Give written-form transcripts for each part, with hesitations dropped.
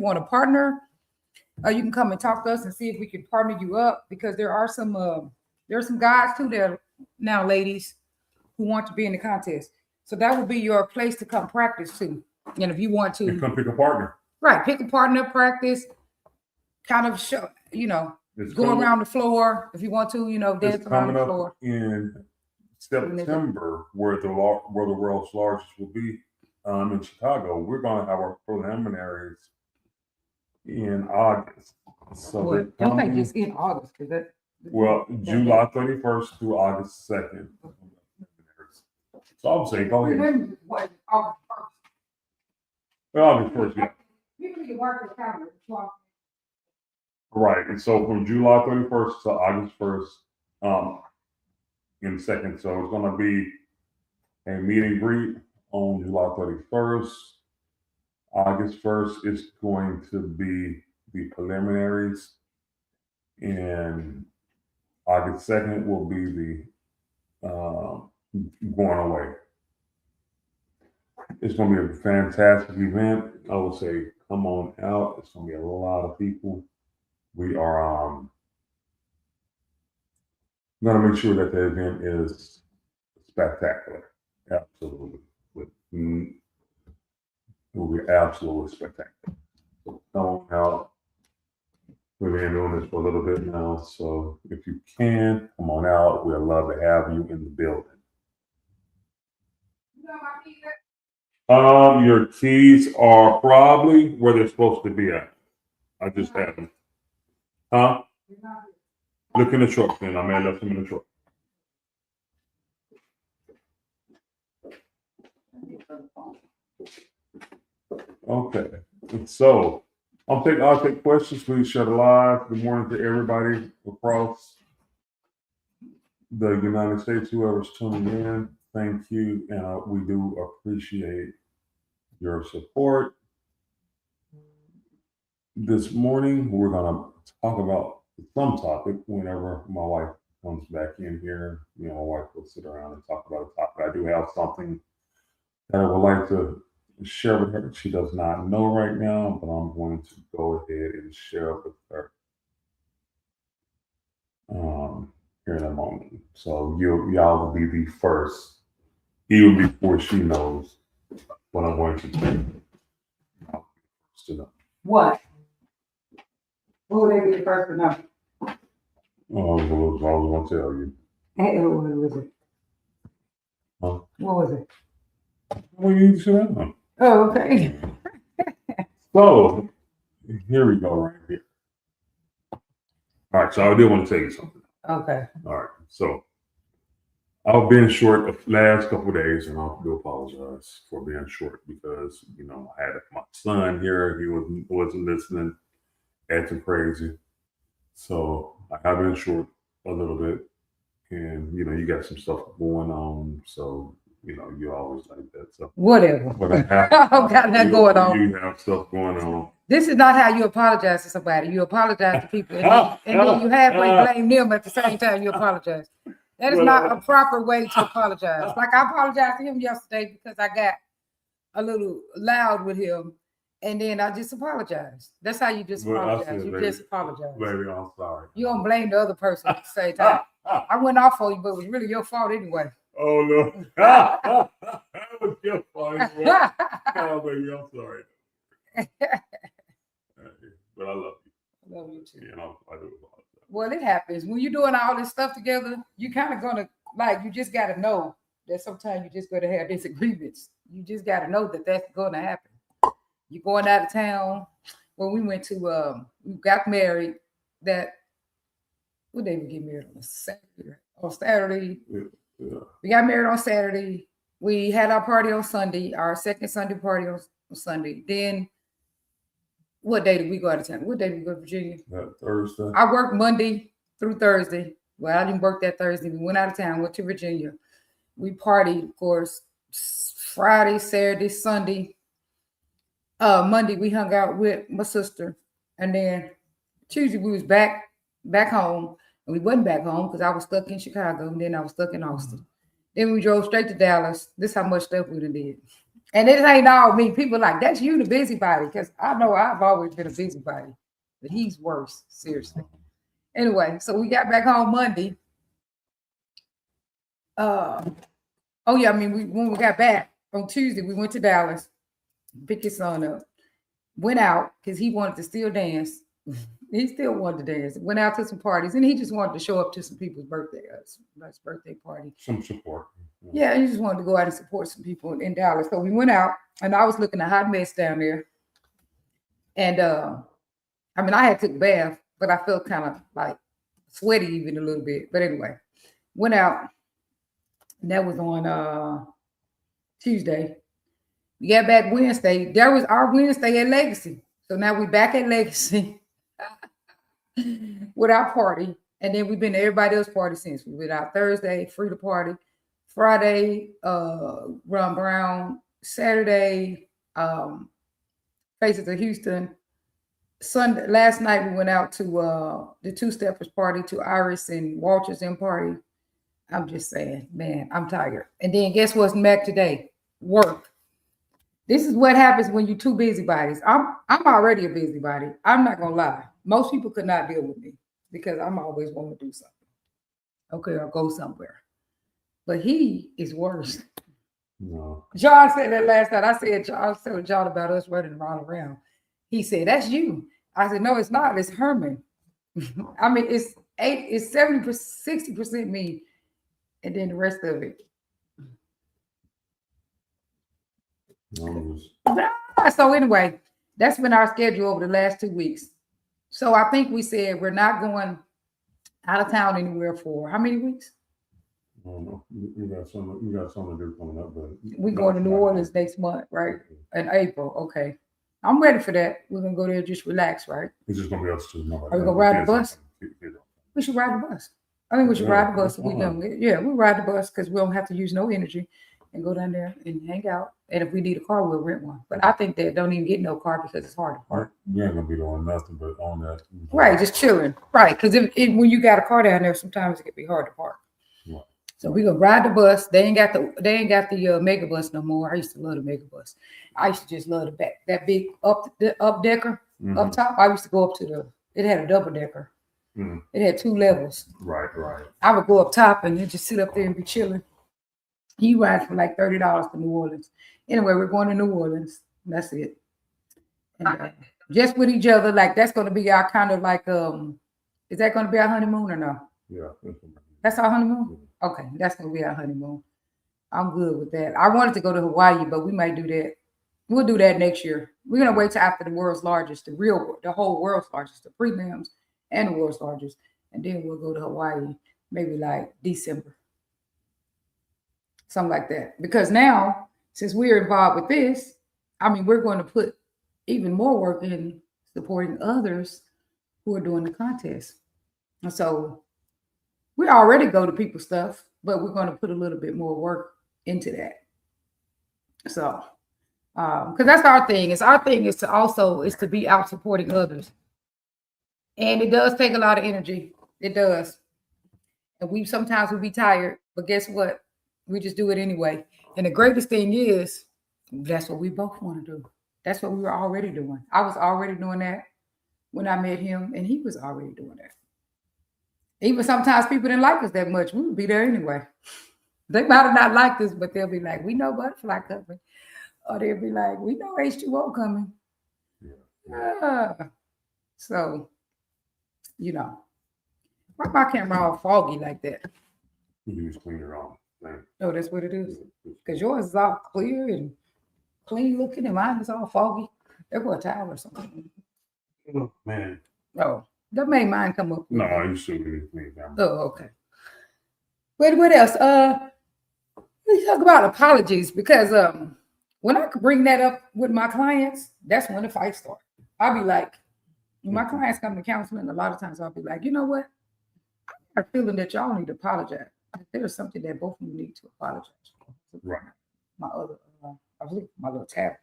want to partner, you can come and talk to us and see if we can partner you up, because there are some guys too there now, ladies, who want to be in the contest. So that would be your place to come practice too. And if you want to come pick a partner. Right, pick a partner, practice, kind of show, go around the floor if you want to, dance around the floor. In September, where the world's largest will be in Chicago, we're going to have our preliminaries in August. So I don't think it's in August, because that. Well, July 31st through August 2nd. So I'm saying, go ahead. August 1st, yeah. Right, and so from July 31st to August 1st, in second, so it's going to be a meet and greet on July 31st. August 1st is going to be the preliminaries, and August 2nd will be the going away. It's going to be a fantastic event. I would say, come on out. It's going to be a lot of people. We are going to make sure that the event is spectacular. Absolutely. It will be absolutely spectacular. So come on out. We've been doing this for a little bit now. So if you can, come on out. We'd love to have you in the building. Your keys are probably where they're supposed to be at. I just had them. Huh? Look in the truck then. I may have left them in the truck. Okay. So I'll take questions. Please share the live. Good morning to everybody across the United States, whoever's tuning in. Thank you. And we do appreciate your support. This morning, we're going to talk about some topic whenever my wife comes back in here. My wife will sit around and talk about a topic. I do have something that I would like to share with her. She does not know right now, but I'm going to go ahead and share it with her here in a moment. So y'all will be the first, even before she knows what I'm going to do. What? What would they be the first to know? Oh, I was going to tell you. What was it? Huh? What was it? Well, you should know. Oh, okay. So, here we go right here. All right, so I did want to tell you something. Okay. All right, so I've been short the last couple of days, and I do apologize for being short because, I had my son here. He wasn't listening, acting crazy. So I have been short a little bit, and, you got some stuff going on, so you always like that. So whatever. But I have, got that going on. You have stuff going on. This is not how you apologize to somebody. You apologize to people, and then you halfway blame them at the same time you apologize. That is not a proper way to apologize. Like I apologized to him yesterday because I got a little loud with him, and then I just apologized. That's how you just apologize. Just apologize. Baby, I'm sorry. You don't blame the other person at the same time. I went off on you, but it was really your fault anyway. Oh no. That was your fault anyway. Oh baby, I'm sorry. But I love you. I love you too. I do apologize. Well, it happens. When you're doing all this stuff together, you kind of gonna you just gotta know that sometimes you just gonna have disagreements. You just gotta know that that's gonna happen. You're going out of town. When we went to we got married what day we get married on? Saturday. Yeah. We got married on Saturday. We had our party on Sunday, our second Sunday party on Sunday. Then what day did we go out of town? What day did we go to Virginia? Thursday. I worked Monday through Thursday. Well, I didn't work that Thursday. We went out of town, went to Virginia. We partied, of course, Friday, Saturday, Sunday. Monday, we hung out with my sister. And then Tuesday, we was back home. And we wasn't back home because I was stuck in Chicago. And then I was stuck in Austin. Then we drove straight to Dallas. This is how much stuff we done did. And it ain't all me. People like, that's you, the busybody. Because I know I've always been a busybody. But he's worse, seriously. Anyway, so we got back home Monday. Oh yeah, I mean, when we got back on Tuesday, we went to Dallas, picked his son up, went out because he wanted to still dance. He still wanted to dance. Went out to some parties, and he just wanted to show up to some people's birthday, nice birthday party. Some support. Yeah, he just wanted to go out and support some people in Dallas. So we went out, and I was looking a hot mess down there. And I mean, I had took a bath, but I felt kind of like sweaty even a little bit. But anyway, went out. And that was on Tuesday. We got back Wednesday. There was our Wednesday at Legacy. So now we back at Legacy with our party. And then we've been to everybody else's party since. We went out Thursday, Frida party. Friday, Ron Brown. Saturday, Faces of Houston. Sunday, last night we went out to the Two Steppers party, to Iris and Walters in party. I'm just saying, man, I'm tired. And then guess what's back today? Work. This is what happens when you're two busybodies. I'm already a busybody. I'm not gonna lie. Most people could not deal with me because I'm always want to do something. Okay, I'll go somewhere. But he is worse. No. John said that last night. I was telling John about us running around. He said, that's you. I said, no, it's not. It's Herman. I mean, it's 70%, 60% me, and then the rest of it. So anyway, that's been our schedule over the last 2 weeks. So I think we said we're not going out of town anywhere for how many weeks? I don't know. You got something to do coming up, but we going to New Orleans next month, right? In April. Okay. I'm ready for that. We're gonna go there and just relax, right? It's just gonna be us two. Are we gonna ride the bus? We should ride the bus. I think we should ride the bus. We'll ride the bus because we don't have to use no energy and go down there and hang out. And if we need a car, we'll rent one. But I think that don't even get no car because it's hard to park. We ain't gonna be doing nothing but on that. Right, just chilling. Right, because when you got a car down there, sometimes it can be hard to park. Right. So we gonna ride the bus. They ain't got the mega bus no more. I used to love the mega bus. I used to just love the back, that big up decker up top. I used to go up to it had a double decker. Mm-hmm. It had 2 levels. Right. I would go up top and then just sit up there and be chilling. He rides for like $30 to New Orleans. Anyway, we're going to New Orleans. That's it. And just with each other, like that's going to be our kind of like, is that going to be our honeymoon or no? Yeah. That's our honeymoon? Yeah. Okay, that's going to be our honeymoon. I'm good with that. I wanted to go to Hawaii, but we might do that. We'll do that next year. We're going to wait till after the world's largest, the whole world's largest, the prelims and the world's largest. And then we'll go to Hawaii, maybe like December. Something like that. Because now, since we're involved with this, I mean, we're going to put even more work in supporting others who are doing the contest. And so we already go to people's stuff, but we're going to put a little bit more work into that. So, because that's our thing. Our thing is to be out supporting others. And it does take a lot of energy. It does. And sometimes we be tired, but guess what? We just do it anyway. And the greatest thing is, that's what we both want to do. That's what we were already doing. I was already doing that when I met him, and he was already doing that. Even sometimes people didn't like us that much. We would be there anyway. They might have not liked us, but they'll be like, we know Butterfly coming. Or they'll be like, we know H2O coming. Yeah. So, why my camera all foggy like that? You just clean your own thing. Oh, that's what it is. Because yours is all clear and clean looking, and mine is all foggy. There go a towel or something. Oh, man. Oh, that made mine come up. No, you shouldn't be down. Oh, okay. What else? Let's talk about apologies, because when I could bring that up with my clients, that's when the fight starts. I'll be like, when my clients come to counseling, a lot of times I'll be like, you know what? I got a feeling that y'all need to apologize. There's something that both of you need to apologize for. Right. My other, I believe my little tablet.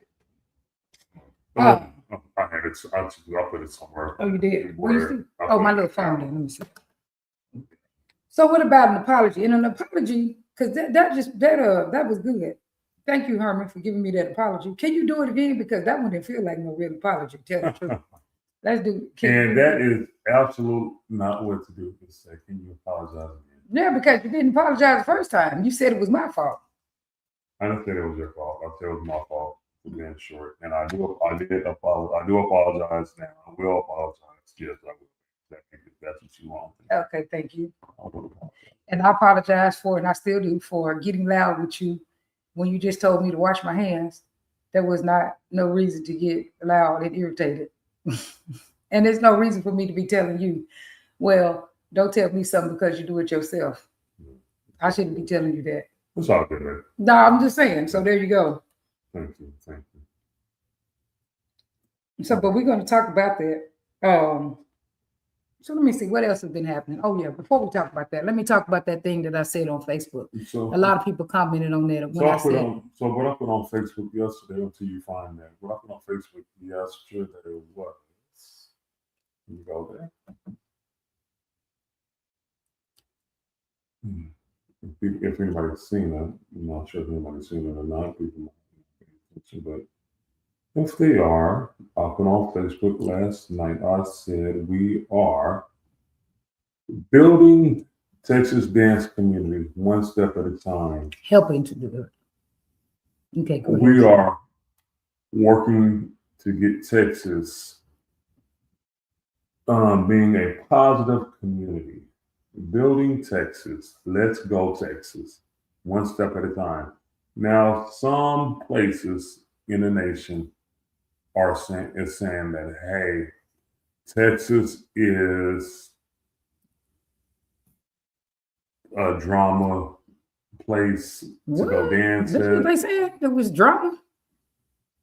I had it. I put it somewhere. Oh, you did? Where you see? Oh, my little phone. Let me see. So what about an apology? And an apology, because that was good. Thank you, Herman, for giving me that apology. Can you do it again? Because that one didn't feel like no real apology. Tell the truth. Let's do it. And that is absolute not what to do. Just say, can you apologize again? Yeah, because you didn't apologize the first time. You said it was my fault. I didn't say it was your fault. I said it was my fault for being short. And I do apologize now. I will apologize. Yes, I will. That's what you want. Okay, thank you. I will apologize. And I apologize for, and I still do, for getting loud with you when you just told me to wash my hands. There was no reason to get loud and irritated. And there's no reason for me to be telling you, well, don't tell me something because you do it yourself. I shouldn't be telling you that. It's all good, man. No, I'm just saying. So there you go. Thank you. Thank you. So, but we're going to talk about that. So let me see what else has been happening. Oh yeah, before we talk about that, let me talk about that thing that I said on Facebook. So A lot of people commented on that. what I put on Facebook yesterday, until you find that, what I put on Facebook yesterday was, can you go there? If anybody's seen it, I'm not sure if anybody's seen it or not. People might pay attention, but if they are, I put on Facebook last night. I said we are building Texas dance community one step at a time. Helping to do it. Okay, go ahead. We are working to get Texas being a positive community. Building Texas. Let's go Texas. One step at a time. Now, some places in the nation are saying that, hey, Texas is a drama place to go dance That's what at. they said. There was drama.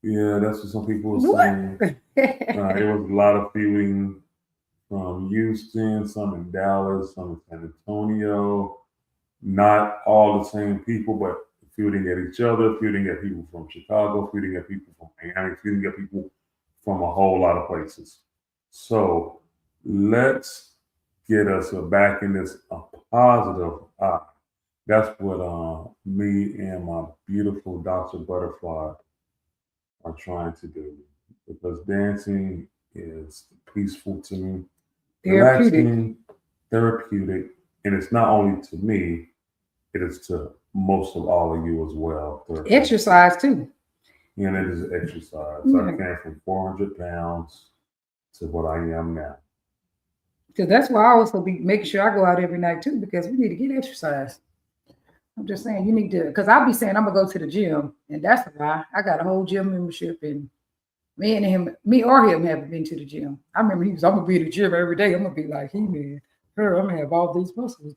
Yeah, that's what some people were saying. There was a lot of feuding from Houston, some in Dallas, some in San Antonio. Not all the same people, but feuding at each other, feuding at people from Chicago, feuding at people from Miami, feuding at people from a whole lot of places. So let's get us back in this positive eye. That's what me and my beautiful Dr. Butterfly are trying to do, because dancing is peaceful to me, relaxing, therapeutic, and it's not only to me, it is to most of all of you as well. Exercise too. And it is exercise. Mm-hmm. I came from 400 pounds to what I am now. Because that's why I also be making sure I go out every night too, because we need to get exercise. I'm just saying you need to, because I'll be saying I'm gonna go to the gym, and that's a lie. I got a whole gym membership, and me or him haven't been to the gym. I remember he was, I'm gonna be at the gym every day. I'm gonna be like, man, I'm gonna have all these muscles,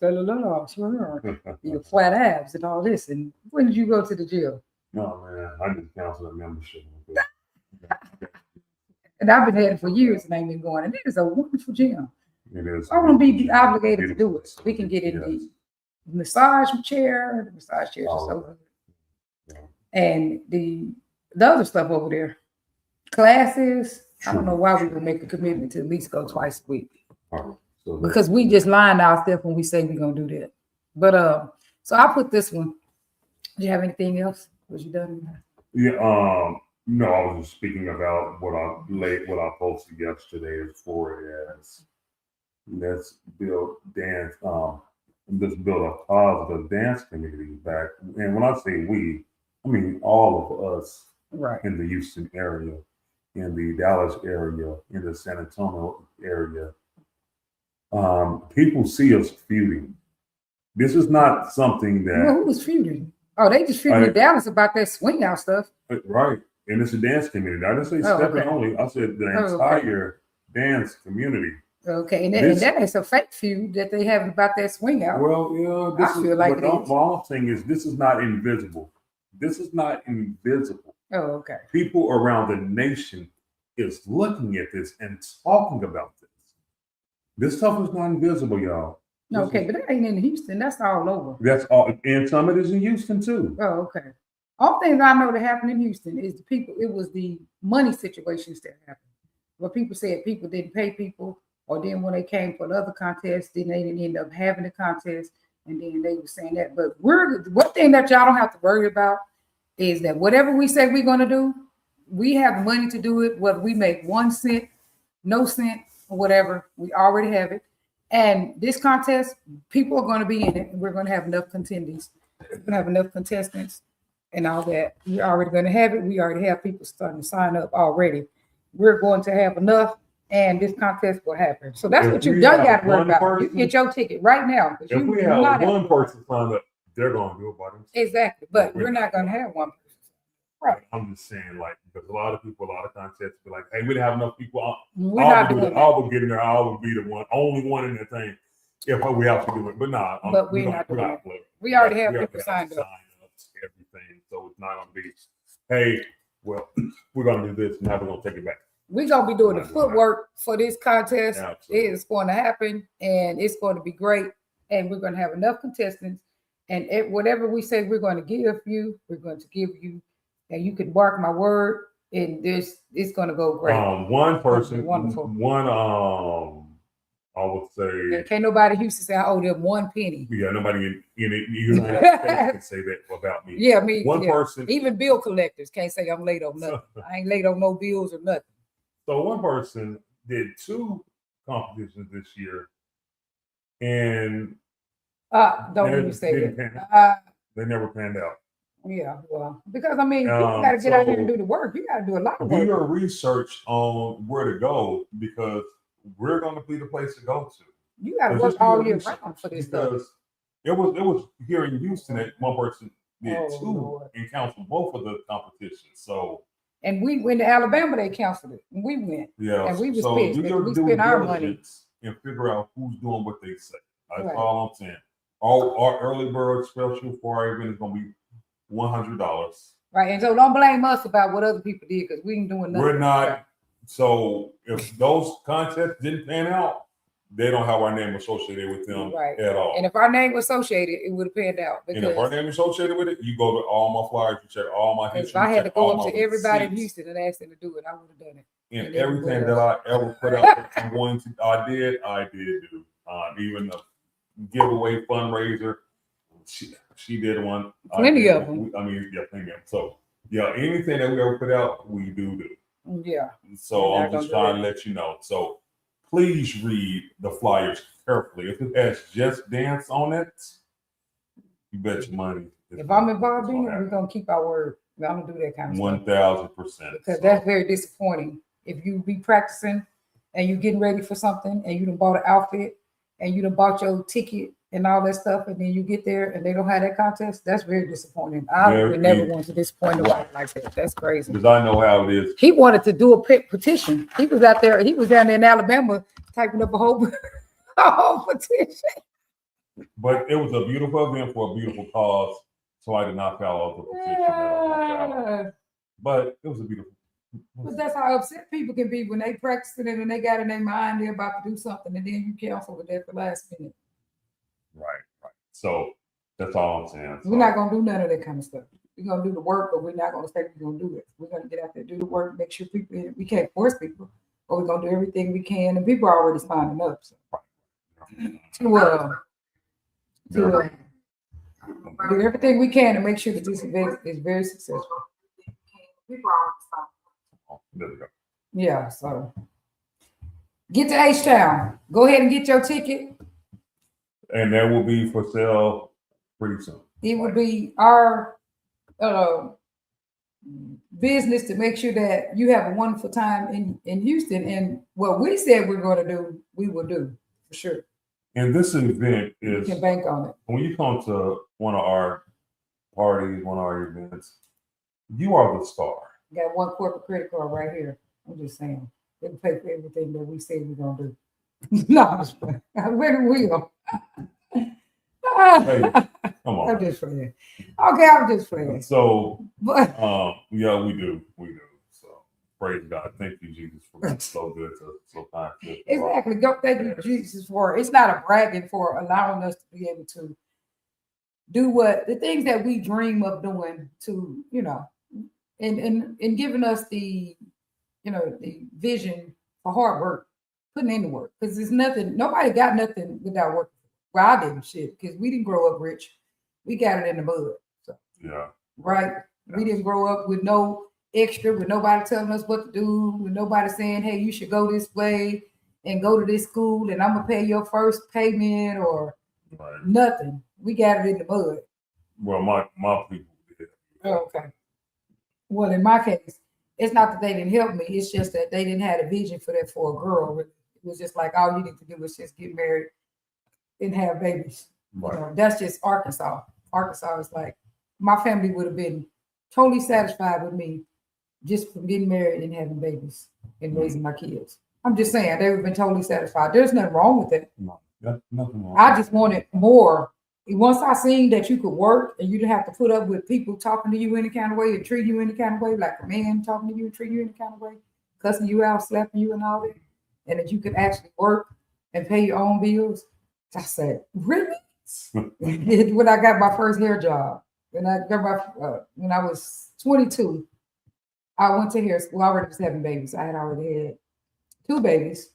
your flat abs and all this. And when did you go to the gym? No, man, I just canceled a membership. And I've been at it for years and I ain't been going. And it is a wonderful gym. It is. I won't be obligated to do it. We can get in the massage chair. The massage chairs are so good. Yeah. And the other stuff over there, classes. True. I don't know why we would make a commitment to at least go twice a week. So because we just line ourselves when we say we're gonna do that. But so I put this one. Do you have anything else? Was you done? Yeah. No, I was just speaking about what I posted yesterday as far as let's build dance. Let's build a positive dance community back. And when I say we, I mean all of us, right, in the Houston area, in the Dallas area, in the San Antonio area. People see us feuding. This is not something that. Well, who was feuding? Oh, they just feuding in Dallas about that swing out stuff. Right. And it's a dance community. I didn't say stepping only. I said the entire dance community. Okay. And that is a fake feud that they have about that swing out. Well, yeah. I feel like it is. My whole thing is this is not invisible. This is not invisible. Oh, okay. People around the nation is looking at this and talking about this. This stuff is not invisible, y'all. No, okay, but that ain't in Houston. That's all over. That's all, and some of it is in Houston too. Oh, okay. All things I know that happened in Houston is the people. It was the money situations that happened. Where people said people didn't pay people, or then when they came for the other contest, then they didn't end up having the contest, and then they were saying that. But one thing that y'all don't have to worry about is that whatever we say we're going to do, we have money to do it, whether we make 1 cent, no cent, or whatever, we already have it. And this contest, people are going to be in it. We're going to have enough contendees. We're going to have enough contestants and all that. We're already going to have it. We already have people starting to sign up already. We're going to have enough, and this contest will happen. So that's If what you we done have got to worry one about. person- You can get your ticket right now. If You we do have not one person signed up, they're gonna do it by themselves. Exactly, but we're not going to have one person. Right. I'm just saying, like, because a lot of people, a lot of contests be like, hey, we didn't have enough people. We're not doing I that. will get in there. I will be the only one in that thing if we have to do it. But nah, But we're not doing it. We already have people signed up. Everything, so it's not gonna be, hey, well, we're gonna do this, now we're gonna take it back. We're going to be doing the footwork for this contest. Absolutely. It is going to happen, and it's going to be great. And we're going to have enough contestants. And whatever we say we're going to give you, we're going to give you. And you can mark my word, and it's going to go great. One person, Wonderful. I would say, And can't nobody in Houston say I owe them 1 penny. yeah, nobody in the United States can say that about me. Yeah, me. One yeah. person, Even bill collectors can't say I'm late on nothing. I ain't late on no bills or nothing. so one person did 2 competitions this year, and Don't They even say didn't that. they never panned out. Yeah, well, because I mean, you got to get out here and do the work. You got to do a lot of Do work. your research on where to go, because we're going to be the place to go to. You got to So work just do all your year research, round for this stuff. because it was here in Houston that one person did Oh, 2 Lord. and canceled both of the competitions. So And we went to Alabama, they canceled it. And we went. yeah, And we was so pissed do that your we due spent our money. diligence and figure out who's doing what they say. That's Right. all I'm saying. Our early bird special for our event is going to be $100. Right. And so don't blame us about what other people did, because we ain't doing nothing. We're not. So if those contests didn't pan out, they don't have our name associated with them Right. at all. And if our name was associated, it would have panned out. And if our Because name is associated with it, you go to all my flyers, you check all my history. if I had to check go all up to my everybody in receipts, Houston and ask them to do it, I would have done it. and and everything everywhere that I ever put out there, I did do. Even the giveaway fundraiser, she did one. Plenty I of them. plenty of them. So yeah, anything that we ever put out, we do. Yeah. So You're I'm not just gonna trying do to let you know. So please read the flyers carefully. If it has Just Dance on it, you bet your money. If I'm involved in it, we're going to keep our word. I don't do that kind of stuff. 1,000%. Because that's very disappointing. If you be practicing and you getting ready for something and you done bought an outfit and you done bought your ticket and all that stuff, and then you get there and they don't have that contest, that's very disappointing. I Very- would never want to disappoint nobody like that. That's crazy. Because I know how it is. He wanted to do a petition. He was out there, he was down there in Alabama typing up a whole petition. But it was a beautiful event for a beautiful cause. So I did not follow the petition. That I was gonna follow. Yeah. But it was a beautiful. But that's how upset people can be when they practicing it and they got in their mind they're about to do something and then you cancel with that at the last minute. Right. So that's all I'm saying. We're not gonna do none of that kind of stuff. We're gonna do the work, but we're not gonna say we're gonna do it. We're gonna get out there, do the work, make sure people in it. We can't force people, but we're gonna do everything we can, and people are already signing up. So. To do everything we can to make sure that this event is very successful. People are already There we go. Yeah, so get to H-Town. Go ahead and get your ticket. And that will be for sale pretty soon. It would be our business to make sure that you have a wonderful time in Houston. And what we said we're going to do, we will do for sure. And this event You is, can bank on it. when you come to one of our parties, one of our events, you are the star. Got one corporate credit card right here. I'm just saying. They'll pay for everything that we say we're going to do. No, I'm just playing. Where we go? Hey, come I'm on. just playing. Okay, I'm just playing. So, But yeah, we do. So, praise God. Thank you, Jesus, for being so good, so kind. exactly. Go thank you, Jesus, for it's not a bragging for allowing us to be able to do what the things that we dream of doing to, and giving us the, the vision for hard work, putting in the work. Because there's nothing, nobody got nothing without work. Well, I didn't shit, because we didn't grow up rich. We got it in the mud. So Yeah. right. We didn't grow up with no extra, with nobody telling us what to do, with nobody saying, hey, you should go this way and go to this school and I'm gonna pay your first payment or Right. nothing. We got it in the mud. Well, my people did. Okay. Well, in my case, it's not that they didn't help me. It's just that they didn't have a vision for that for a girl. It was just like all you need to do is just get married and have babies. Right. You know, that's just Arkansas. Arkansas is like my family would have been totally satisfied with me just from getting married and having babies and raising my kids. I'm just saying they would have been totally satisfied. There's nothing wrong with it. No, that's nothing wrong. I just wanted more. Once I seen that you could work and you didn't have to put up with people talking to you any kind of way and treating you any kind of way, like a man talking to you and treating you any kind of way, cussing you out, slapping you and all that, and that you could actually work and pay your own bills. I said, really? When I got my first hair job, when I was 22, I went to hair school. I already was having babies. I had already had 2 babies,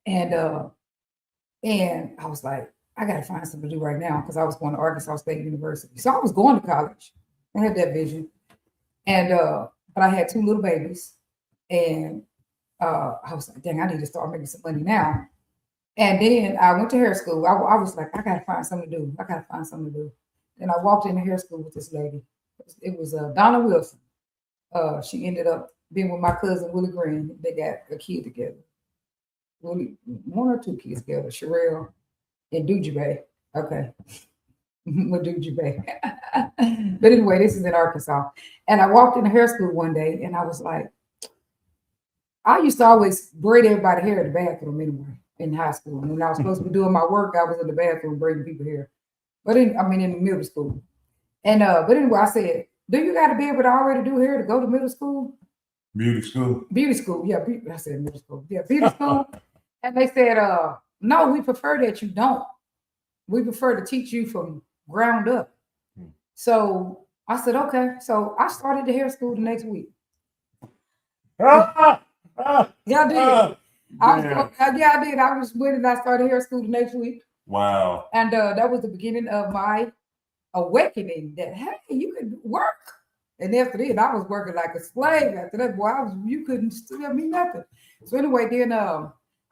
and I was like, I got to find something to do right now because I was going to Arkansas State University. So I was going to college. I had that vision. And, but I had 2 little babies. And I was like, dang, I need to start making some money now. And then I went to hair school. I was like, I got to find something to do. I got to find something to do. And I walked into hair school with this lady. It was Donna Wilson. She ended up being with my cousin, Willie Green. They got a kid together. Willie, 1 or 2 kids together, Sherelle and Dujabay. Okay. With Dujabay. But anyway, this is in Arkansas. And I walked into hair school one day and I was like, I used to always braid everybody's hair in the bathroom anyway in high school. And when I was supposed to be doing my work, I was in the bathroom braiding people's hair. But in middle school. And but anyway, I said, do you got to be able to already do hair to go to middle school? Beauty school? Beauty school, yeah. I said middle school. Yeah, beauty school. And they said, no, we prefer that you don't. We prefer to teach you from ground up. So I said, okay. So I started the hair school the next week. Yeah, I did. I did. I was with it. I started hair school the next week. Wow. And that was the beginning of my awakening that, hey, you could work. And after that, I was working like a slave. After that, boy, you couldn't tell me nothing. So anyway, then I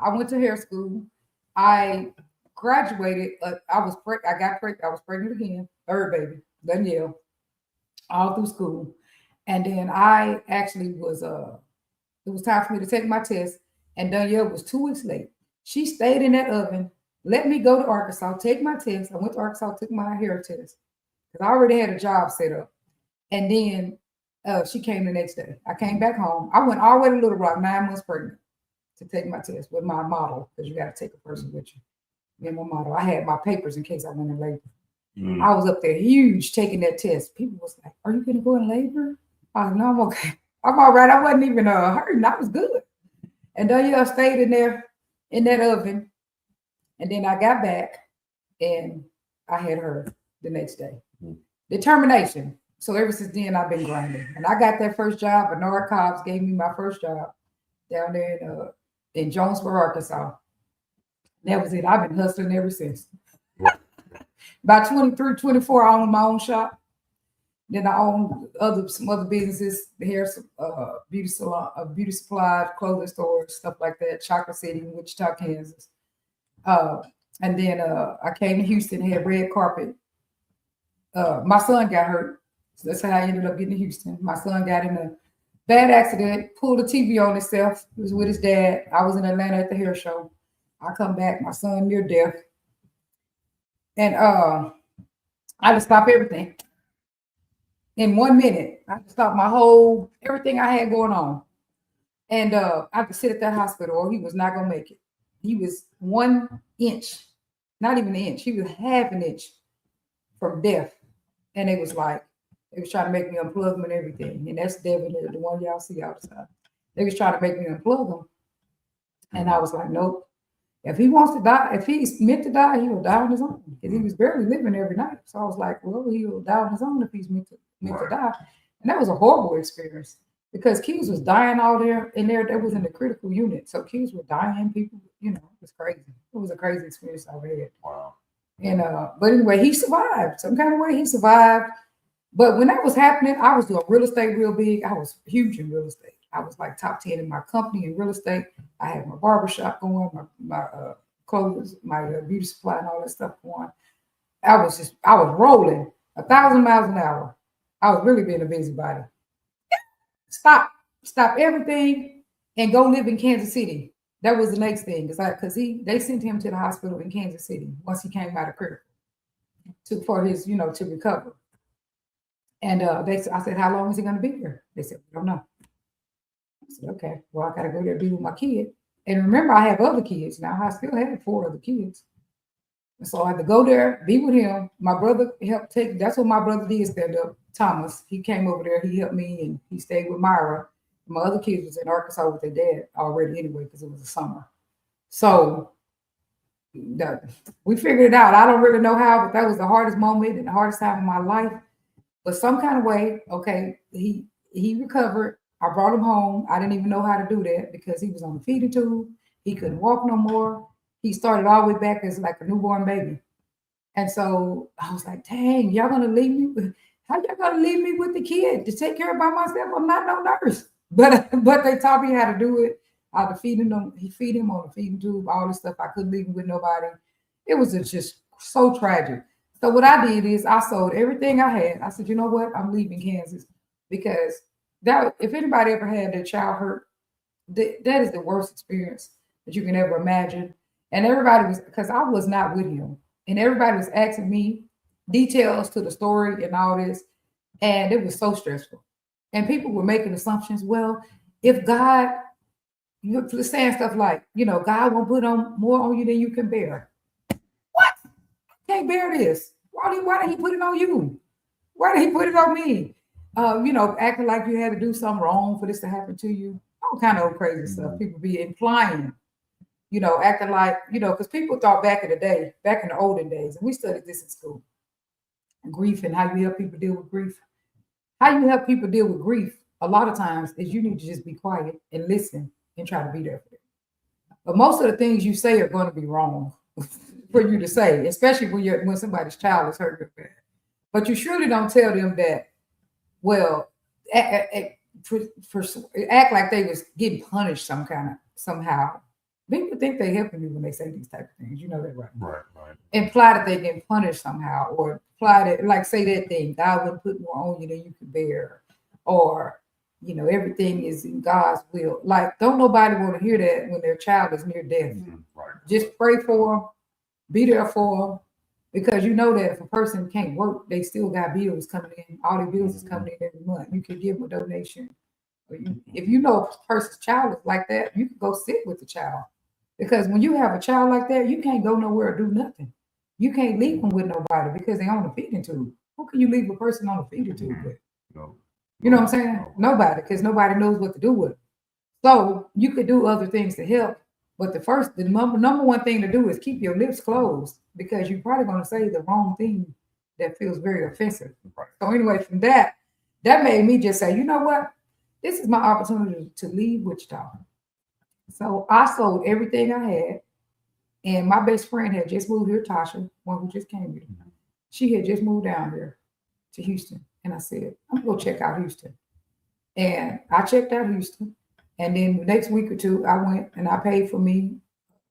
went to hair school. I graduated. I was pregnant again, 3rd baby, Danielle, all through school. And then I actually was, it was time for me to take my test. And Danielle was 2 weeks late. She stayed in that oven, let me go to Arkansas, take my test. I went to Arkansas, took my hair test. Because I already had a job set up. And then she came the next day. I came back home. I went all the way to Little Rock, 9 months pregnant, to take my test with my model, because you got to take a person with you. Me and my model. I had my papers in case I went in labor. I was up there huge taking that test. People was like, are you going to go in labor? I was like, no, I'm okay. I'm all right. I wasn't even hurting. I was good. And Danielle stayed in there in that oven. And then I got back and I had her the next day. Determination. So ever since then, I've been grinding. And I got that first job. Bernard Cobbs gave me my first job down there in Jonesboro, Arkansas. That was it. I've been hustling ever since. By 23, 24, I owned my own shop. Then I owned some other businesses, hair, beauty salon, beauty supplies, clothing stores, stuff like that. Chocolate City in Wichita, Kansas. And then I came to Houston, had red carpet. My son got hurt. So that's how I ended up getting to Houston. My son got in a bad accident, pulled the TV on himself. He was with his dad. I was in Atlanta at the hair show. I come back, my son near death. And I had to stop everything. In 1 minute, I had to stop everything I had going on. And I had to sit at that hospital or he was not going to make it. He was 1 inch, not even an inch. He was half an inch from death. And it was like, they was trying to make me unplug him and everything. And that's Devin, the one y'all see outside. They was trying to make me unplug him. And I was like, nope. If he wants to die, if he's meant to die, he will die on his own. Because he was barely living every night. So I was like, well, he'll die on his own if he's meant to die. And that was a horrible experience. Because Q's was dying all there, and that was in the critical unit. So Q's were dying, people, it was crazy. It was a crazy experience I had. Wow. And but anyway, he survived. Some kind of way he survived. But when that was happening, I was doing real estate real big. I was huge in real estate. I was like top 10 in my company in real estate. I had my barbershop going, my clothes, my beauty supply, and all that stuff going. I was rolling 1,000 miles an hour. I was really being a busybody. Stop everything and go live in Kansas City. That was the next thing. It's like they sent him to the hospital in Kansas City once he came out of critical for his, to recover. And I said, how long is he going to be here? They said, we don't know. I said, okay, well, I got to go there and be with my kid. And remember, I have other kids now. I still have 4 other kids. And so I had to go there, be with him. My brother helped that's what my brother did, stand up. Thomas, he came over there, he helped me, and he stayed with Myra. My other kids was in Arkansas with their dad already anyway, because it was the summer. So we figured it out. I don't really know how, but that was the hardest moment and the hardest time in my life. But some kind of way, okay, he recovered. I brought him home. I didn't even know how to do that because he was on the feeding tube. He couldn't walk no more. He started all the way back as like a newborn baby. And so I was like, dang, y'all gonna leave me? How y'all gonna leave me with the kid to take care of by myself? I'm not no nurse. But they taught me how to do it. How to feed him. He feed him on the feeding tube, all this stuff. I couldn't leave him with nobody. It was just so tragic. So what I did is I sold everything I had. I said, you know what? I'm leaving Kansas because if anybody ever had their child hurt, that is the worst experience that you can ever imagine. And everybody was, because I was not with him, and everybody was asking me details to the story and all this, and it was so stressful. And people were making assumptions. Well, if God, you're saying stuff like, God won't put on more on you than you can bear. What? I can't bear this. Why did he put it on you? Why did he put it on me? Acting like you had to do something wrong for this to happen to you. All kind of crazy stuff. People be implying, acting like, because people thought back in the olden days, and we studied this in school, grief and how you help people deal with grief. How you help people deal with grief, a lot of times, is you need to just be quiet and listen and try to be there for them. But most of the things you say are going to be wrong for you to say, especially when somebody's child is hurt. But you surely don't tell them that, well, act like they was getting punished somehow. People think they're helping you when they say these type of things. You know that, right? Right. Imply that they get punished somehow, or imply that, like, say that thing, God wouldn't put more on you than you could bear, or everything is in God's will. Like, don't nobody want to hear that when their child is near death. Right. Just pray for them, be there for them, because you know that if a person can't work, they still got bills coming in. All the bills is coming in every month. You can give them a donation. If you know a person's child is like that, you can go sit with the child. Because when you have a child like that, you can't go nowhere or do nothing. You can't leave them with nobody because they're on the feeding tube. Who can you leave a person on the feeding tube with? No. You know what I'm saying? Nobody, because nobody knows what to do with it. So you could do other things to help. But the number one thing to do is keep your lips closed, because you're probably going to say the wrong thing that feels very offensive. Right. So anyway, from that made me just say, you know what? This is my opportunity to leave Wichita. So I sold everything I had. And my best friend had just moved here, Tasha, one who just came here. She had just moved down here to Houston. And I said, I'm going to go check out Houston. And I checked out Houston. And then the next week or two, I went and I paid for me.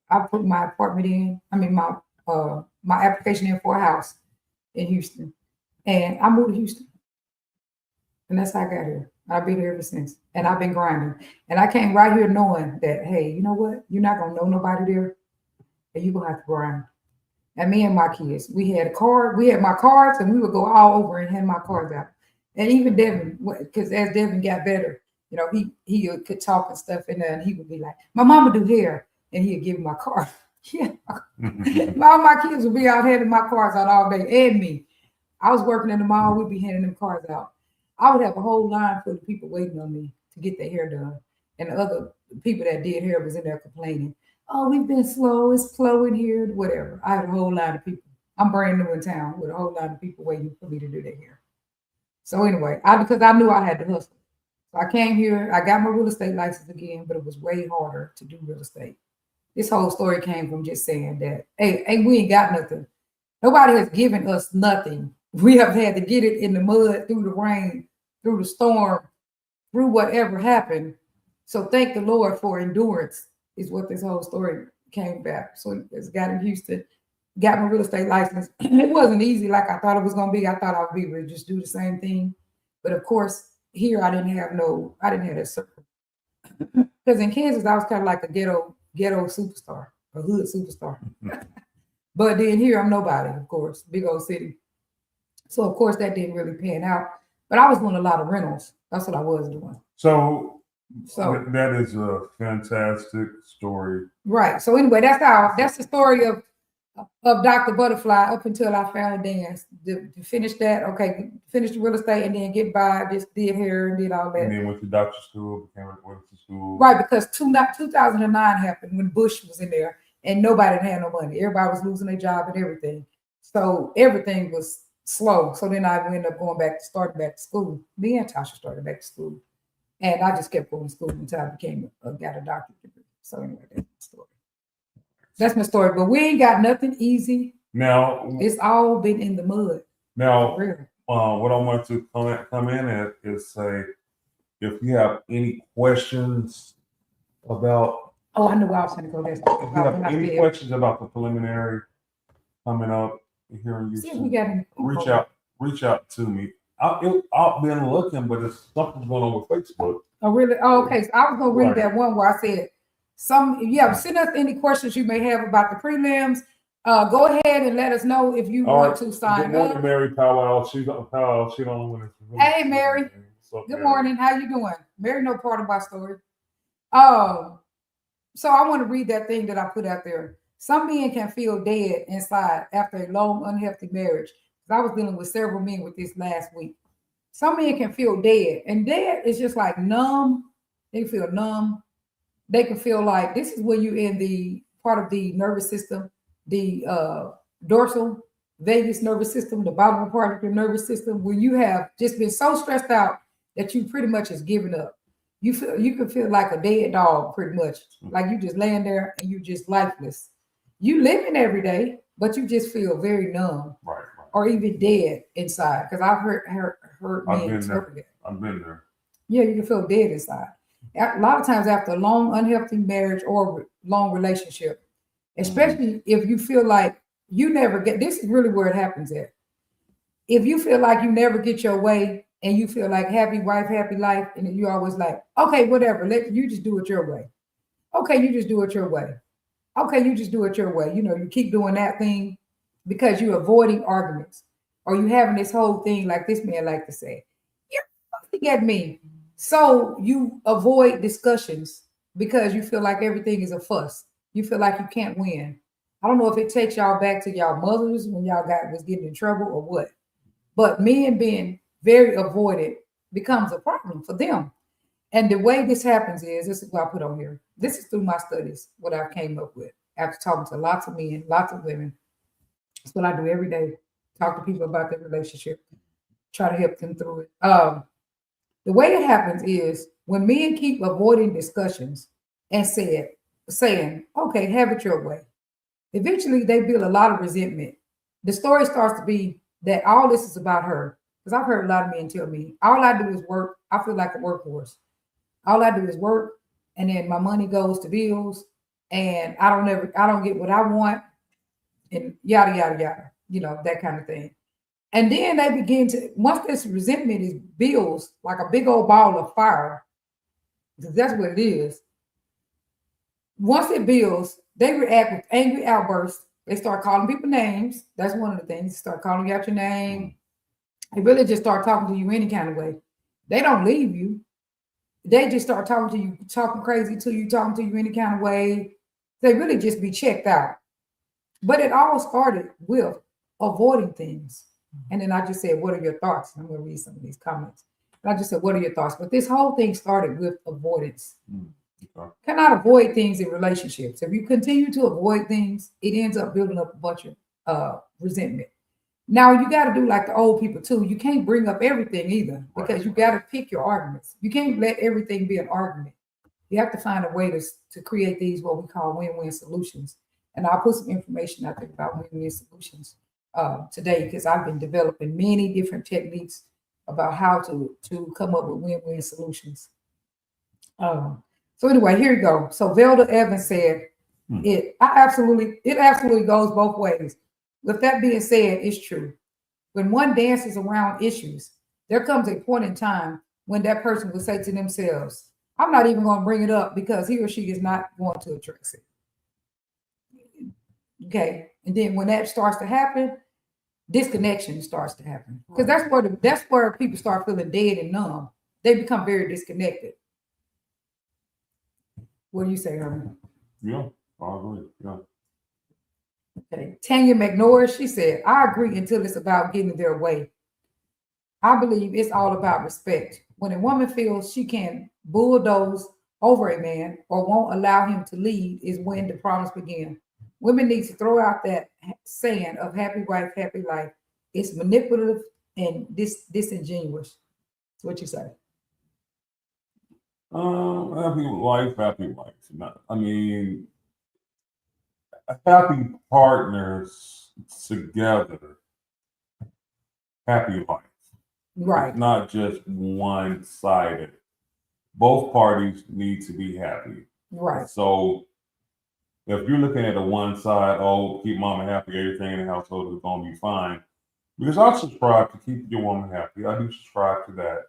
I put my apartment in. My application in for a house in Houston. And I moved to Houston. And that's how I got here. I've been here ever since. And I've been grinding. And I came right here knowing that, hey, you know what? You're not going to know nobody there. And you're going to have to grind. And me and my kids, we had my cards, and we would go all over and hand my cards out. And even Devin, because as Devin got better, he could talk and stuff, and he would be like, my mama do hair, and he'd give me my card. Yeah. All my kids would be out handing my cards out all day, and me. I was working in the mall, we'd be handing them cards out. I would have a whole line full of people waiting on me to get their hair done. And the other people that did hair was in there complaining, oh, we've been slow, it's slow in here, whatever. I had a whole line of people. I'm brand new in town with a whole line of people waiting for me to do their hair. So anyway, because I knew I had to hustle. So I came here, I got my real estate license again, but it was way harder to do real estate. This whole story came from just saying that, hey, we ain't got nothing. Nobody has given us nothing We have had to get it in the mud, through the rain, through the storm, through whatever happened. So thank the Lord for endurance, is what this whole story came about. So it's got in Houston, got my real estate license. It wasn't easy like I thought it was going to be. I thought I would be able to just do the same thing. But of course, here I didn't have that circle. Because in Kansas, I was kind of like a ghetto superstar, a hood superstar. But then here I'm nobody, of course, big old city. So of course that didn't really pan out. But I was doing a lot of rentals. That's what I was doing. So that is a fantastic story. Right. So anyway, that's the story of Dr. Butterfly up until I found dance. To finish that, okay, finish the real estate and then get by, just did hair and did all that. And then went to doctor school, went to school. Right, because 2009 happened when Bush was in there and nobody had no money. Everybody was losing their job and everything. So everything was slow. So then I ended up starting back to school. Me and Tasha started back to school. And I just kept going to school until I got a doctorate degree. So anyway, that's my story. That's my story. But we ain't got nothing easy. Now it's all been in the mud. Now, what I want to come in at is say, if you have any questions about. Oh, I knew I was going to go there. If you have any questions about the preliminary coming up here in Houston, reach out to me. I've been looking, but it's something going on with Facebook. Oh, really? Oh, okay. So I was going to read that one where I said, send us any questions you may have about the prelims. Go ahead and let us know if you want to sign up. Good morning, Mary Powell. She don't want to. Hey, Mary. Good morning. How you doing? Mary, no part of my story. So I want to read that thing that I put out there. Some men can feel dead inside after a long, unhealthy marriage. I was dealing with several men with this last week. Some men can feel dead, and dead is just like numb. They feel numb. They can feel like this is when you're in the part of the nervous system, the dorsal vagus nervous system, the bottom part of your nervous system, where you have just been so stressed out that you pretty much has given up. You can feel like a dead dog, pretty much, like you just laying there and you just lifeless. You living every day, but you just feel very numb. Right. Or even dead inside, because I've heard men interpret it. I've been there. Yeah, you can feel dead inside. A lot of times after a long, unhealthy marriage or long relationship, especially if you feel like you never get, this is really where it happens at. If you feel like you never get your way and you feel like happy wife, happy life, and you always like, okay, whatever, you just do it your way. Okay, you just do it your way. Okay, you just do it your way. You keep doing that thing. Because you're avoiding arguments, or you having this whole thing like this man like to say, you're fussing at me. So you avoid discussions because you feel like everything is a fuss. You feel like you can't win. I don't know if it takes y'all back to y'all mothers when y'all was getting in trouble or what, but men being very avoided becomes a problem for them. And the way this happens this is what I put on here. This is through my studies, what I came up with after talking to lots of men, lots of women. That's what I do every day. Talk to people about their relationship. Try to help them through it. The way it happens is when men keep avoiding discussions and saying, okay, have it your way. Eventually, they build a lot of resentment. The story starts to be that all this is about her. Because I've heard a lot of men tell me, all I do is work. I feel like a workhorse. All I do is work, and then my money goes to bills, and I don't get what I want. And yada, yada, yada, that kind of thing. And then they begin to, once this resentment builds like a big old ball of fire, because that's what it is. Once it builds, they react with angry outbursts. They start calling people names. That's one of the things. Start calling you out your name. They really just start talking to you any kind of way. They don't leave you. They just start talking to you, talking crazy to you, talking to you any kind of way. They really just be checked out. But it all started with avoiding things. And then I just said, what are your thoughts? I'm going to read some of these comments. And I just said, what are your thoughts? But this whole thing started with avoidance. Okay. Cannot avoid things in relationships. If you continue to avoid things, it ends up building up a bunch of resentment. Now, you got to do like the old people too. You can't bring up everything either, because you got to pick your arguments. You can't let everything be an argument. You have to find a way to create these, what we call win-win solutions. And I'll put some information out there about win-win solutions. today, because I've been developing many different techniques about how to come up with win-win solutions. So anyway, here you go. So Velda Evans said, it absolutely goes both ways. With that being said, it's true. When one dances around issues, there comes a point in time when that person will say to themselves, I'm not even going to bring it up because he or she is not going to address it. Okay. And then when that starts to happen, disconnection starts to happen. Because that's where people start feeling dead and numb. They become very disconnected. What do you say, Herman? Yeah, I agree. Yeah. Okay. Tanya McNorris, she said, I agree until it's about getting their way. I believe it's all about respect. When a woman feels she can bulldoze over a man or won't allow him to lead is when the problems begin. Women need to throw out that saying of happy wife, happy life. It's manipulative and disingenuous. What you say? Happy life, happy life. I mean, happy partners together, happy life. Right. It's not just one-sided. Both parties need to be happy. Right. So if you're looking at a one side, oh, keep mama happy, everything in the household is going to be fine. Because I subscribe to keep your woman happy. I do subscribe to that.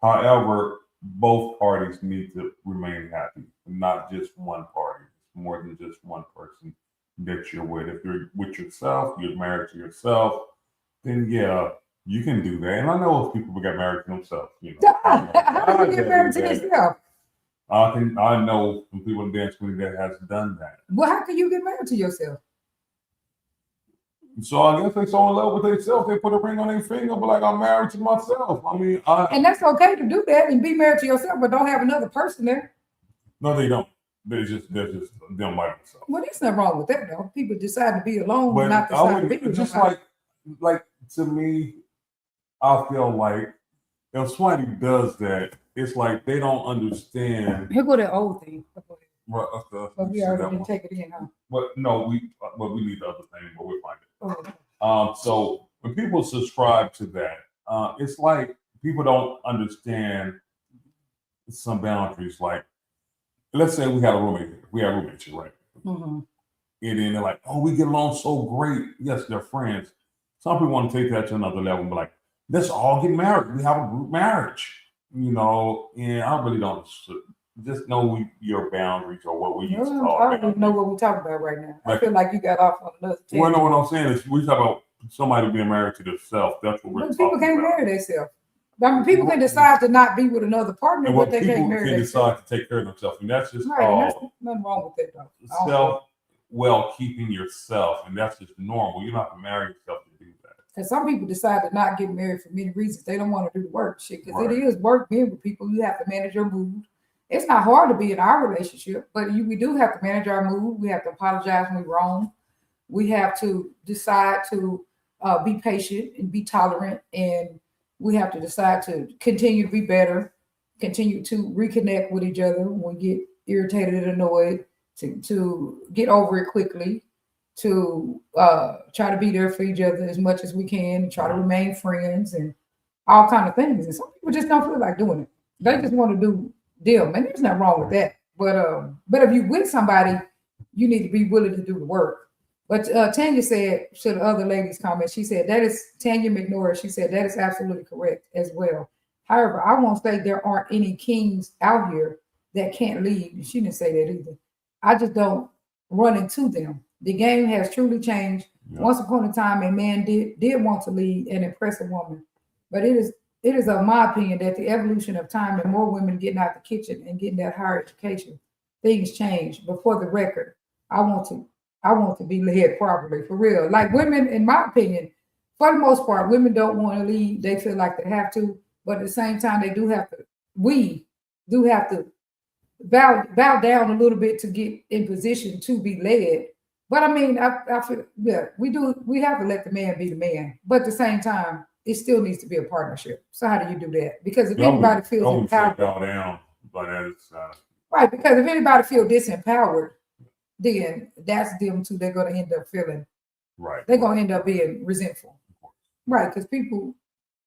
However, both parties need to remain happy, not just one party. It's more than just one person that you're with. If you're with yourself, you're married to yourself, then yeah, you can do that. And I know if people get married to themselves, you know. How do you get married to yourself? I know some people in the dance community that has done that. Well, how can you get married to yourself? So I guess they so in love with themselves, they put a ring on their finger, but like I'm married to myself. I mean, and that's okay to do that and be married to yourself, but don't have another person there. No, they don't. They're just them by themselves. Well, there's nothing wrong with that, though. People decide to be alone, but not decide to be with just nobody. like to me, I feel like if somebody does that, it's like they don't understand. Here go that old thing. But we already didn't take it in, huh? But no, we need the other thing, but we'll find it. Oh. So when people subscribe to that, it's like people don't understand some boundaries. Like, let's say we had a roommate here. We have roommates here, right? Mm-hmm. And then they're like, oh, we get along so great. Yes, they're friends. Some people want to take that to another level and be like, let's all get married. We have a group marriage, you know. And I really don't just know your boundaries or what we used to talk about. I don't even know what we're talking about right now. I feel like you got off on another thing. Well, no, what I'm saying is we talk about somebody being married to themselves. That's what we're talking about. People can't marry themselves. I mean, people can decide to not be with another partner, but they can't marry themselves. People can decide to take care of themselves, and that's just right. And there's nothing wrong with that, though. Keeping yourself, and that's just normal. You don't have to marry yourself to do that. Because some people decide to not get married for many reasons. They don't want to do the work shit. Because it is work being with people. You have to manage your mood. It's not hard to be in our relationship, but we do have to manage our mood. We have to apologize when we're wrong. We have to decide to be patient and be tolerant, and we have to decide to continue to be better, continue to reconnect with each other when we get irritated and annoyed, to get over it quickly, to try to be there for each other as much as we can, and try to remain friends and all kind of things. And some people just don't feel like doing it. They just want to do them, and there's nothing wrong with that. But if you're with somebody, you need to be willing to do the work. But Tanya said, to the other lady's comment, she said, that is Tanya McNorris. She said, that is absolutely correct as well. However, I won't say there aren't any kings out here that can't lead. She didn't say that either. I just don't run into them. The game has truly changed. Yeah. Once upon a time, a man did want to lead and impress a woman. But it is of my opinion that the evolution of time and more women getting out the kitchen and getting that higher education, things change. But for the record, I want to be led properly, for real. Like women, in my opinion, for the most part, women don't want to lead. They feel like they have to, but at the same time, we do have to bow down a little bit to get in position to be led. But I mean, I feel, yeah, we have to let the man be the man. But at the same time, it still needs to be a partnership. So how do you do that? Because if anybody feels empowered, right? Because if anybody feels disempowered, then that's them too. They're going to end up feeling Right. they're gonna end up being resentful. Right, because people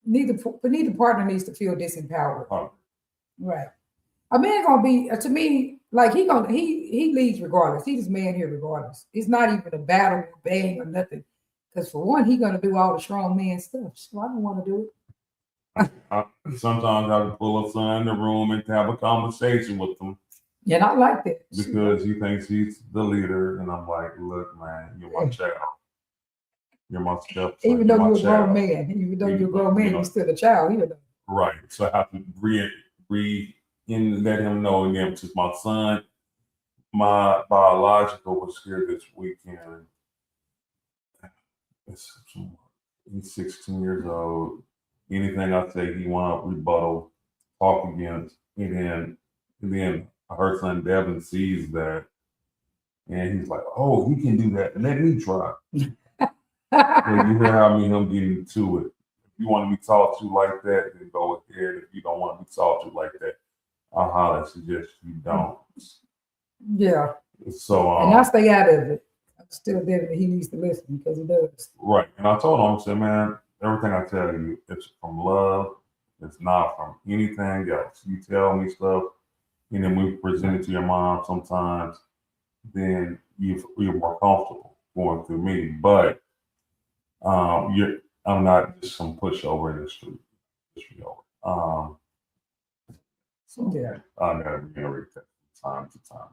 neither partner needs to feel disempowered. Oh, Right. A man gonna be to me like he leads regardless. He's this man here regardless. It's not even a battle, bang or nothing. Because for one, he gonna do all the strong man stuff. So I don't want to do it. Sometimes I pull a son in the room and have a conversation with him And I like that. because he thinks he's the leader, and I'm like, look, man, you're my child. You're my stepson. Even though you're a grown man, you're still a child. You know. Right. So I have to let him know again, since my son, my biological, was here this weekend. He's 16 years old. Anything I say, he want to rebuttal, talk against, and then her son Devin sees that, and he's like, "Oh, he can do that. Let me try." So you hear how me and him getting into it. If you want to be talked to like that, then go ahead. If you don't want to be talked to like that, I highly suggest you don't. Yeah. So and I stay out of it. I'm still there. He needs to listen because he does. Right. And I told him, I said, man, everything I tell you, it's from love. It's not from anything else. You tell me stuff, and then we present it to your mom sometimes, then you're more comfortable going through me. But I'm not just some pushover in the street. Yeah. I gotta reiterate that from time to time.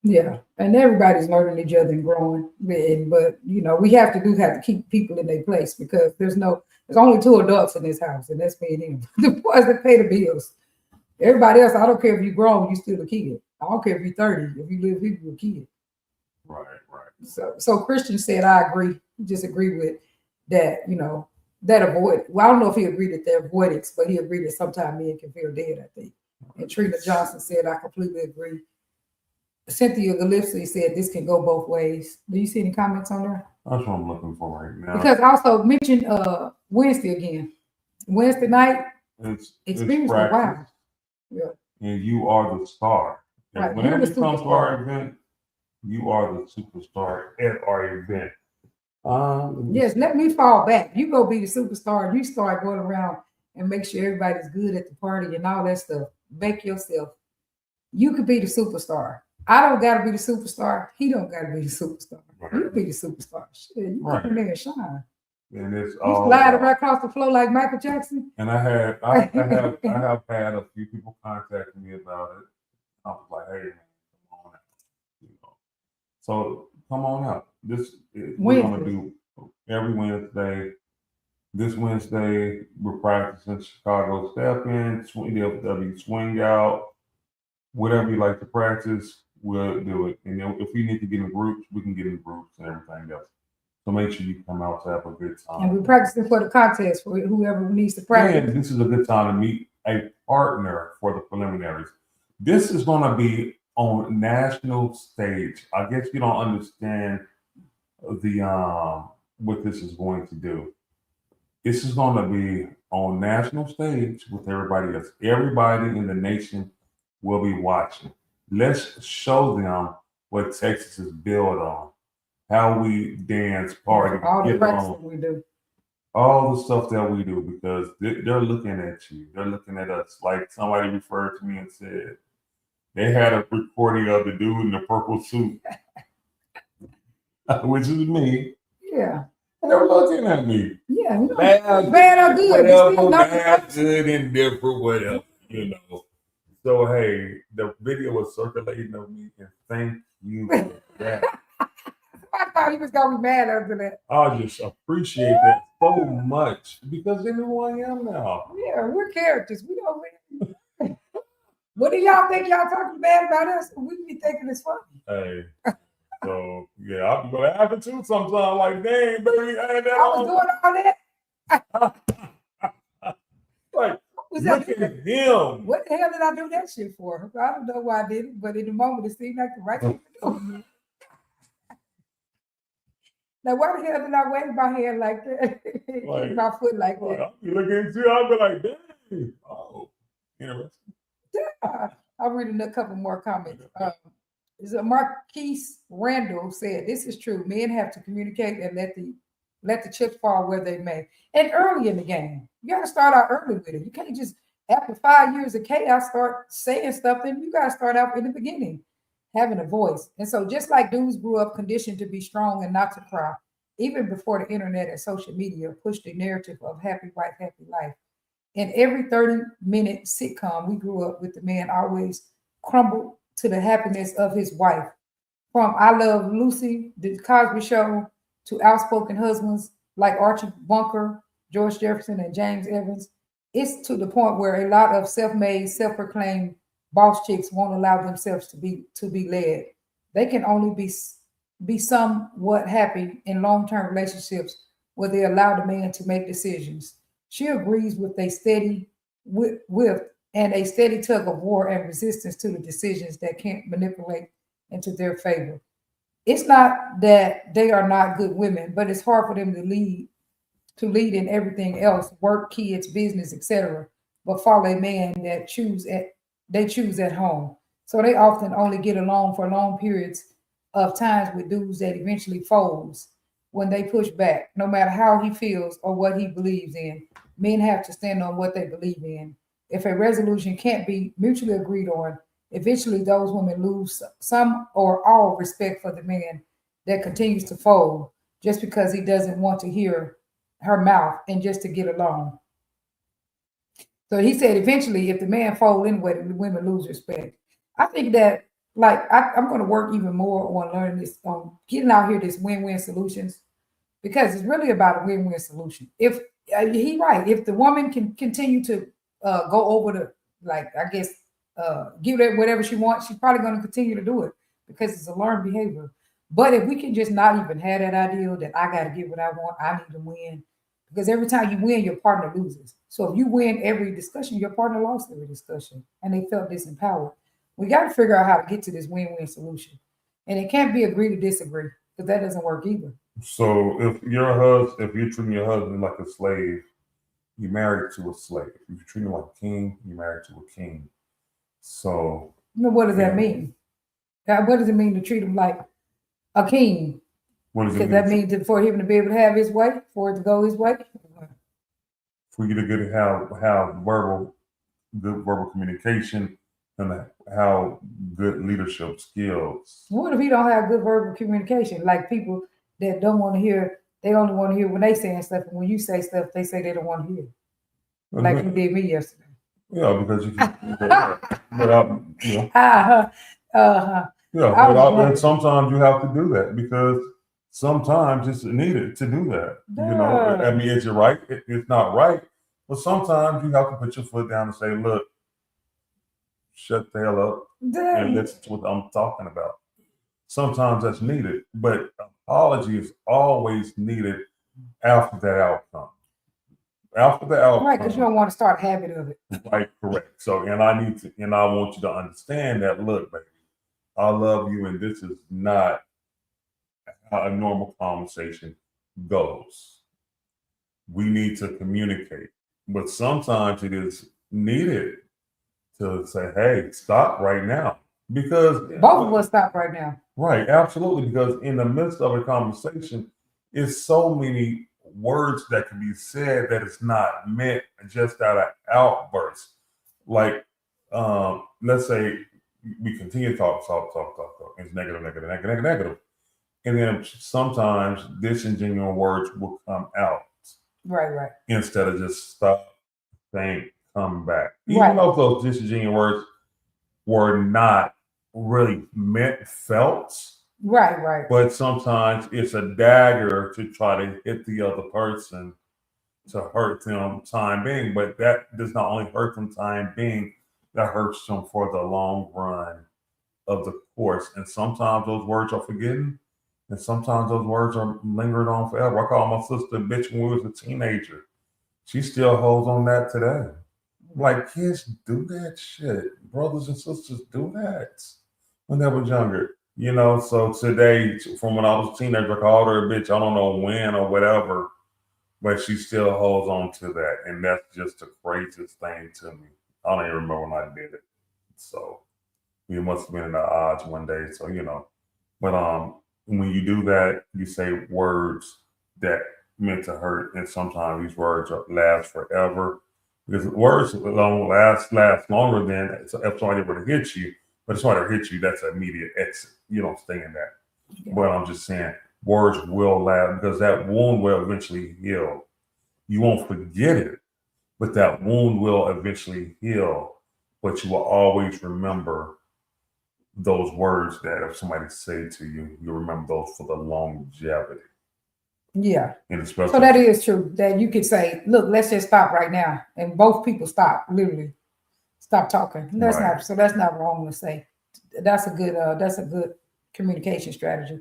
Yeah, and everybody's learning each other and growing. But we have to keep people in their place because there's only two adults in this house, and that's me and him. The boys that pay the bills. Everybody else, I don't care if you're grown, you still a kid. I don't care if you're 30, if you live here, you're a kid. Right. So Christian said, I agree. He just agreed with that, that avoid. Well, I don't know if he agreed with the avoidance, but he agreed that sometimes men can feel dead, I think. And Trina Johnson said, I completely agree. Cynthia Gillespie said this can go both ways. Do you see any comments on there? That's what I'm looking for right now. Because I also mentioned Wednesday again. Wednesday night, experience for a while. Yeah. And you are the star. Right. Whenever you come to our event, you are the superstar at our event. Yes, let me fall back. You go be the superstar. You start going around and make sure everybody's good at the party and all that stuff. Make yourself. You could be the superstar. I don't got to be the superstar. He don't got to be the superstar. Right. You be the superstar. Shit, you come in there and shine. And it's you slide right across the floor like Michael Jackson. And I have had a few people contact me about it. I was like, hey, man, come on out. So come on out. We're gonna do every Wednesday. This Wednesday we're practicing Chicago Step In, DFW Swing Out, whatever you like to practice. We'll do it. And then if we need to get in groups, we can get in groups and everything else. So make sure you come out to have a good time. And we're practicing for the contest for whoever needs to practice. And this is a good time to meet a partner for the preliminaries. This is going to be on national stage. I guess you don't understand what this is going to do. This is going to be on national stage with everybody else. Everybody in the nation will be watching. Let's show them what Texas is built on, how we dance, party, all the practice we do, all the stuff that we do, because they're looking at you. They're looking at us. Like somebody referred to me and said they had a recording of the dude in the purple suit, which is me. Yeah. And they're looking at me. Yeah. Bad or good. Whatever, bad, good, indifferent, whatever, So, hey, the video was circulating of me, and thank you for that. I thought he was going to be mad after that. I just appreciate that so much because they know who I am now. Yeah, we're characters. We don't really. What do y'all think y'all talking bad about us? We be thinking it's funny. Hey, so yeah, I'll be going to happen too sometimes. Like, dang, baby, I was doing all that. Like, look at him. What the hell did I do that shit for? I don't know why I did it, but in the moment it seemed like the right thing to do. Now, why the hell did I wave my hand like that? Like, my foot like that? I'll be looking at you, I'll be like, dang. Oh, interesting. Yeah. I'll read a couple more comments. Is Marquise Randall said, "This is true. Men have to communicate and let the chips fall where they may." And early in the game, you got to start out early with it. You can't just after 5 years of chaos start saying stuff. Then you got to start out in the beginning, having a voice. And so, just like dudes grew up conditioned to be strong and not to cry, even before the internet and social media pushed the narrative of happy wife, happy life. In every 30-minute sitcom, we grew up with the man always crumbled to the happiness of his wife. From I Love Lucy, The Cosby Show, to outspoken husbands like Archie Bunker, George Jefferson, and James Evans, it's to the point where a lot of self-made, self-proclaimed boss chicks won't allow themselves to be led. They can only be somewhat happy in long-term relationships where they allow the man to make decisions. She agrees with and a steady tug of war and resistance to the decisions that can't manipulate into their favor. It's not that they are not good women, but it's hard for them to lead in everything else, work, kids, business, etc. But follow a man that choose at home. So they often only get along for long periods of times with dudes that eventually folds when they push back, no matter how he feels or what he believes in. Men have to stand on what they believe in. If a resolution can't be mutually agreed on, eventually those women lose some or all respect for the man that continues to fold just because he doesn't want to hear her mouth and just to get along. So he said eventually, if the man fold anyway, the women lose respect. I think that I'm going to work even more on learning this, on getting out here this win-win solutions because it's really about a win-win solution. If he right, if the woman can continue to go over the I guess give it whatever she wants, she's probably going to continue to do it because it's a learned behavior. But if we can just not even have that ideal that I got to get what I want, I need to win, because every time you win, your partner loses. So if you win every discussion, your partner lost every discussion, and they felt disempowered. We got to figure out how to get to this win-win solution, and it can't be agree to disagree because that doesn't work either. So if you're treating your husband like a slave, you're married to a slave. If you're treating him like a king, you're married to a king. So What does that yeah, mean? What does it mean to treat him like a king? what does it Does mean that mean for him to be able to have his way, for it to go his way? for you to get have good verbal communication and how good leadership skills? What if he don't have good verbal communication? Like people that don't want to hear, they only want to hear when they saying stuff, and when you say stuff, they say they don't want to hear. Like you did me yesterday. Yeah, because you can, you know, Uh-huh. Uh-huh. yeah, I was and wondering. sometimes you have to do that because sometimes it's needed to do that. I Duh. mean, is it right? It's not right, but sometimes you have to put your foot down and say, "Look, shut the hell up and Duh. listen to what I'm talking about." Sometimes that's needed, but apology is always needed after that outcome. After the Right, because you outcome, don't want to start a habit of it. right? Correct. So, and I want you to understand that. Look, baby, I love you, and this is not how a normal conversation goes. We need to communicate, but sometimes it is needed to say, "Hey, stop right now," because Both of us stop right now. right, absolutely, because in the midst of a conversation, it's so many words that can be said that it's not meant just out of outbursts. Like, let's say we continue to talk. It's negative, negative, negative, negative, negative. And then sometimes disingenuous words will come out Right. instead of just stop, think, come back. Even Right. though those disingenuous words were not really meant felt, Right. but sometimes it's a dagger to try to hit the other person to hurt them time being. But that does not only hurt them time being, that hurts them for the long run of the course. And sometimes those words are forgotten, and sometimes those words are lingered on forever. I call my sister a bitch when we was a teenager. She still holds on that today. Like kids do that shit. Brothers and sisters do that when they were younger. So today, from when I was a teenager, I called her a bitch. I don't know when or whatever, but she still holds on to that. And that's just the craziest thing to me. I don't even remember when I did it. So We must have been in the odds one day. So, but when you do that, you say words that meant to hurt. And sometimes these words last forever because words don't last longer than if somebody were to hit you. But if somebody hit you, that's an immediate exit. You don't stay in that. Yeah. But I'm just saying, words will last because that wound will eventually heal. You won't forget it, but that wound will eventually heal. But you will always remember those words that if somebody say to you, you remember those for the longevity. Yeah. And especially, so that is true. That you could say, look, let's just stop right now. And both people stop, literally stop talking. That's Right. not so that's not wrong to say. That's a good communication strategy.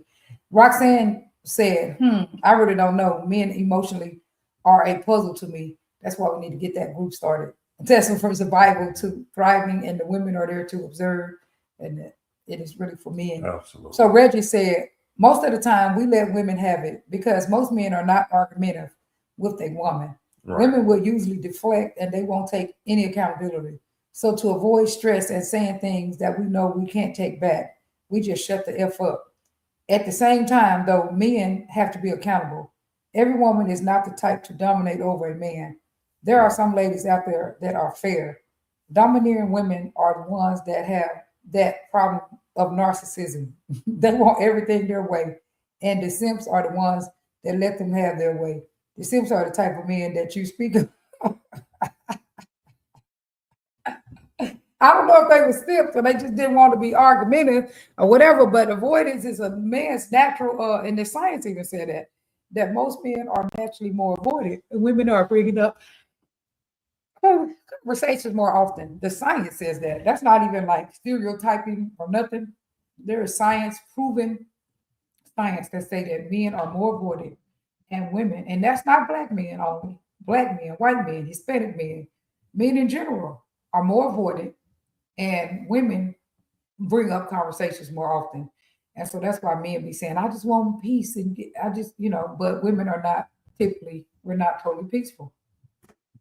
Roxanne said, I really don't know. Men emotionally are a puzzle to me. That's why we need to get that group started. Testing from survival to thriving, and the women are there to observe, and it is really for men. Absolutely. So Reggie said, most of the time we let women have it because most men are not argumentative with a woman. Right. Women will usually deflect and they won't take any accountability. So to avoid stress and saying things that we know we can't take back, we just shut the F up. At the same time, though, men have to be accountable. Every woman is not the type to dominate over a man. There are some ladies out there that are fair. Domineering women are the ones that have that problem of narcissism. They want everything their way. And the simps are the ones that let them have their way. The simps are the type of men that you speak of. I don't know if they were simps or they just didn't want to be argumentative or whatever, but avoidance is a man's natural, and the science even said that most men are naturally more avoidant. And women are bringing up conversations more often. The science says that. That's not even like stereotyping or nothing. There is science, proven science that say that men are more avoidant and women, and that's not black men only, black men, white men, Hispanic men in general are more avoidant, and women bring up conversations more often. And so that's why men be saying, I just want peace and I just, but women are not typically, we're not totally peaceful.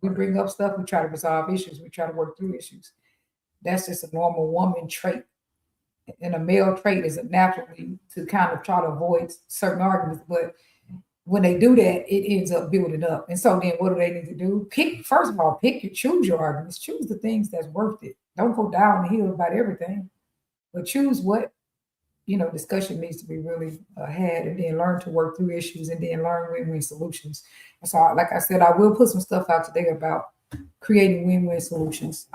We bring up stuff, we try to resolve issues, we try to work through issues. That's just a normal woman trait. And a male trait is naturally to kind of try to avoid certain arguments. But when they do that, it ends up building up. And so then what do they need to do? First of all, choose your arguments, choose the things that's worth it. Don't go down the hill about everything, but choose what, discussion needs to be really had, and then learn to work through issues and then learn win-win solutions. And so, like I said, I will put some stuff out today about creating win-win solutions.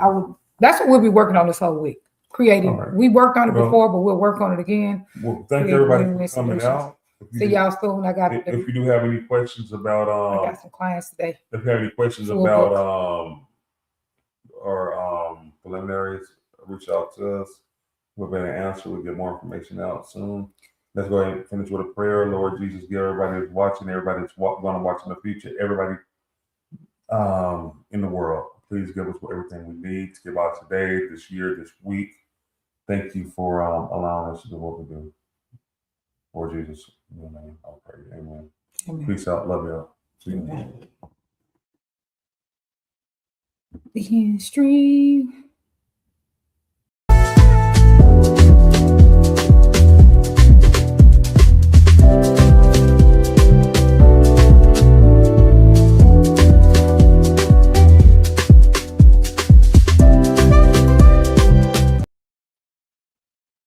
That's what we'll be working on this whole week. Creating. Right. We worked on it before, but we'll work on it again. Well, thank everybody for coming out. See y'all soon. If you do have any questions about I got some clients today. If you have any questions about our preliminaries, reach out to us. We're going to answer. We'll get more information out soon. Let's go ahead and finish with a prayer. Lord Jesus, give everybody that's watching, everybody that's going to watch in the future, everybody in the world, please give us everything we need to give out today, this year, this week. Thank you for allowing us to do what we do. Lord Jesus, in your name, I'll pray. Amen. Peace out. Love y'all. See you. The stream.